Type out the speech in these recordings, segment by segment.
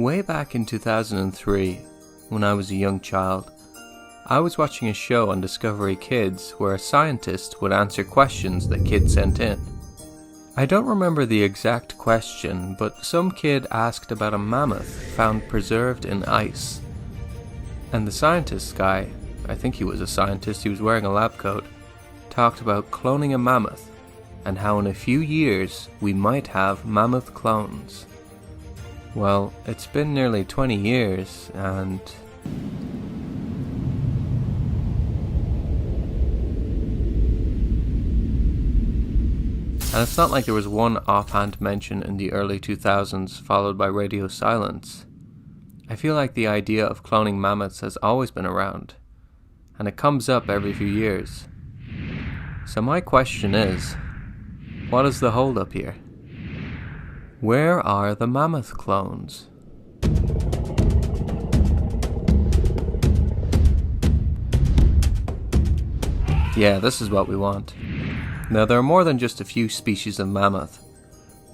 Way back in 2003, when I was a young child, I was watching a show on Discovery Kids where a scientist would answer questions that kids sent in. I don't remember the exact question, but some kid asked about a mammoth found preserved in ice. And the scientist guy, I think he was a scientist, he was wearing a lab coat, talked about cloning a mammoth and how in a few years we might have mammoth clones. Well, it's been nearly 20 years and it's not like there was one offhand mention in the early 2000s followed by radio silence. I feel like the idea of cloning mammoths has always been around, and it comes up every few years. So my question is, what is the hold-up here? Where are the mammoth clones? Yeah, this is what we want. Now, there are more than just a few species of mammoth.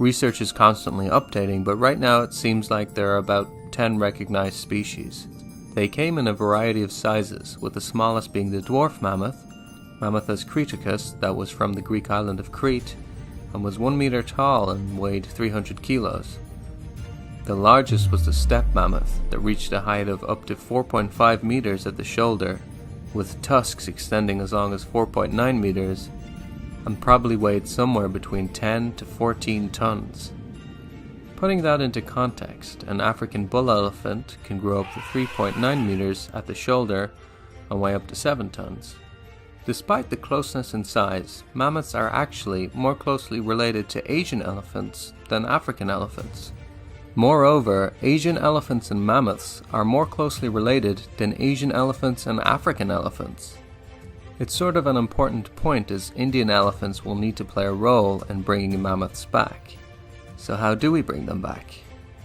Research is constantly updating, but right now it seems like there are about 10 recognized species. They came in a variety of sizes, with the smallest being the dwarf mammoth, Mammothus creticus, that was from the Greek island of Crete, and was 1 meter tall and weighed 300 kilos. The largest was the steppe mammoth, that reached a height of up to 4.5 meters at the shoulder, with tusks extending as long as 4.9 meters, and probably weighed somewhere between 10 to 14 tons. Putting that into context, an African bull elephant can grow up to 3.9 meters at the shoulder and weigh up to 7 tons. Despite the closeness in size, mammoths are actually more closely related to Asian elephants than African elephants. Moreover, Asian elephants and mammoths are more closely related than Asian elephants and African elephants. It's sort of an important point, as Indian elephants will need to play a role in bringing mammoths back. So how do we bring them back?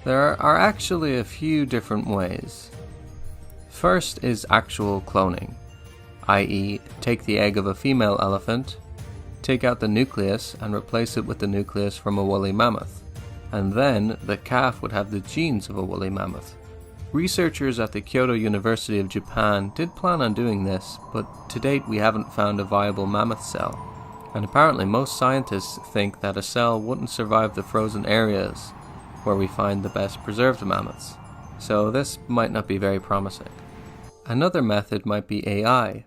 There are actually a few different ways. First is actual cloning, i.e. take the egg of a female elephant, take out the nucleus and replace it with the nucleus from a woolly mammoth, and then the calf would have the genes of a woolly mammoth. Researchers at the Kyoto University of Japan did plan on doing this, but to date we haven't found a viable mammoth cell. And apparently most scientists think that a cell wouldn't survive the frozen areas where we find the best preserved mammoths. So this might not be very promising. Another method might be AI,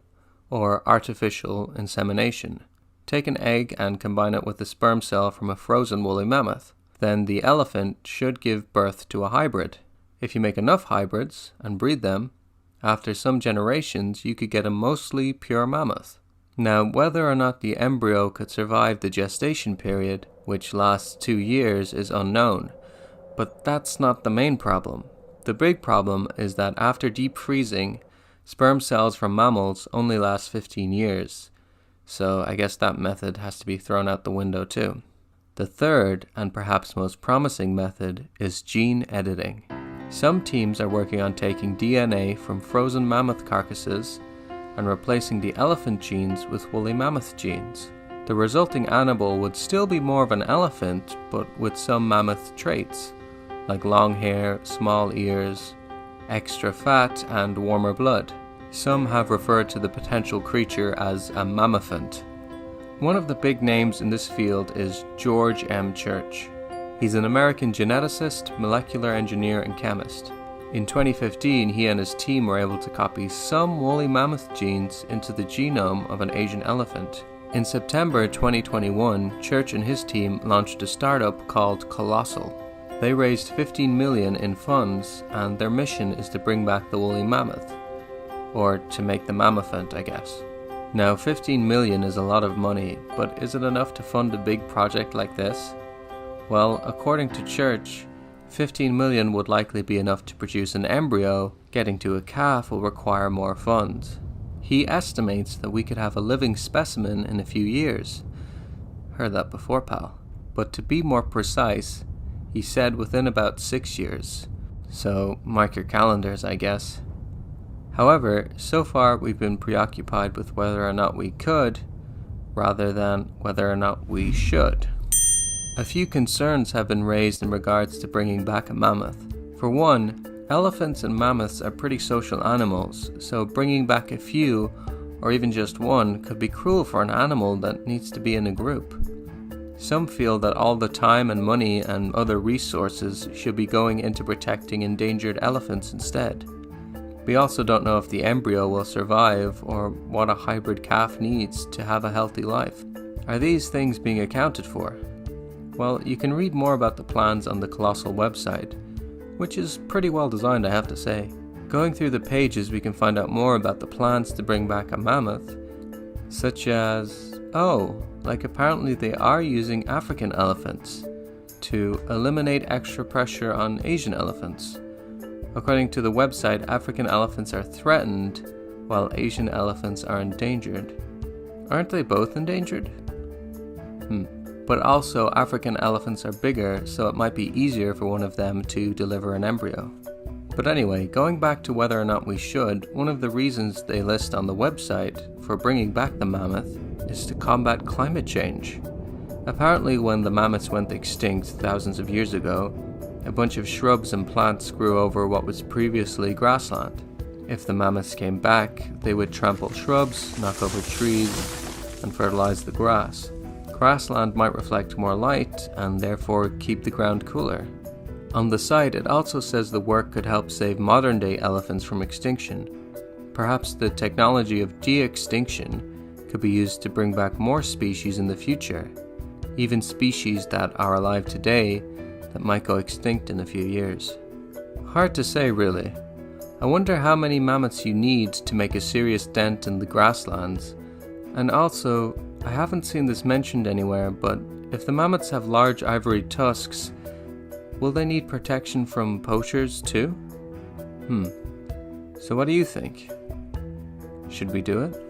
or artificial insemination. Take an egg and combine it with a sperm cell from a frozen woolly mammoth. Then the elephant should give birth to a hybrid. If you make enough hybrids and breed them, after some generations you could get a mostly pure mammoth. Now, whether or not the embryo could survive the gestation period, which lasts 2 years, is unknown, but that's not the main problem. The big problem is that after deep freezing, sperm cells from mammals only last 15 years, so I guess that method has to be thrown out the window too. The third, and perhaps most promising method, is gene editing. Some teams are working on taking DNA from frozen mammoth carcasses and replacing the elephant genes with woolly mammoth genes. The resulting animal would still be more of an elephant, but with some mammoth traits, like long hair, small ears, extra fat, and warmer blood. Some have referred to the potential creature as a mammophant. One of the big names in this field is George M. Church. He's an American geneticist, molecular engineer, and chemist. In 2015, he and his team were able to copy some woolly mammoth genes into the genome of an Asian elephant. In September 2021, Church and his team launched a startup called Colossal. They raised $15 million in funds, and their mission is to bring back the woolly mammoth. Or to make the mammophant, I guess. Now, $15 million is a lot of money, but is it enough to fund a big project like this? Well, according to Church, 15 million would likely be enough to produce an embryo. Getting to a calf will require more funds. He estimates that we could have a living specimen in a few years. Heard that before, pal. But to be more precise, he said within about 6 years. So mark your calendars, I guess. However, so far we've been preoccupied with whether or not we could, rather than whether or not we should. A few concerns have been raised in regards to bringing back a mammoth. For For one, elephants and mammoths are pretty social animals, so bringing back a few, or even just one, could be cruel for an animal that needs to be in a group. Some feel that all the time and money and other resources should be going into protecting endangered elephants instead. We also don't know if the embryo will survive or what a hybrid calf needs to have a healthy life. Are these things being accounted for? Well, you can read more about the plans on the Colossal website, which is pretty well designed, I have to say. Going through the pages, we can find out more about the plans to bring back a mammoth, such as, apparently they are using African elephants to eliminate extra pressure on Asian elephants. According to the website, African elephants are threatened, while Asian elephants are endangered. Aren't they both endangered? But also, African elephants are bigger, so it might be easier for one of them to deliver an embryo. But anyway, going back to whether or not we should, one of the reasons they list on the website for bringing back the mammoth is to combat climate change. Apparently, when the mammoths went extinct thousands of years ago, a bunch of shrubs and plants grew over what was previously grassland. If the mammoths came back, they would trample shrubs, knock over trees, and fertilize the grass. Grassland might reflect more light and therefore keep the ground cooler. On the site, it also says the work could help save modern-day elephants from extinction. Perhaps the technology of de-extinction could be used to bring back more species in the future, even species that are alive today that might go extinct in a few years. Hard to say, really. I wonder how many mammoths you need to make a serious dent in the grasslands. And also, I haven't seen this mentioned anywhere, but if the mammoths have large ivory tusks, will they need protection from poachers too? So what do you think? Should we do it?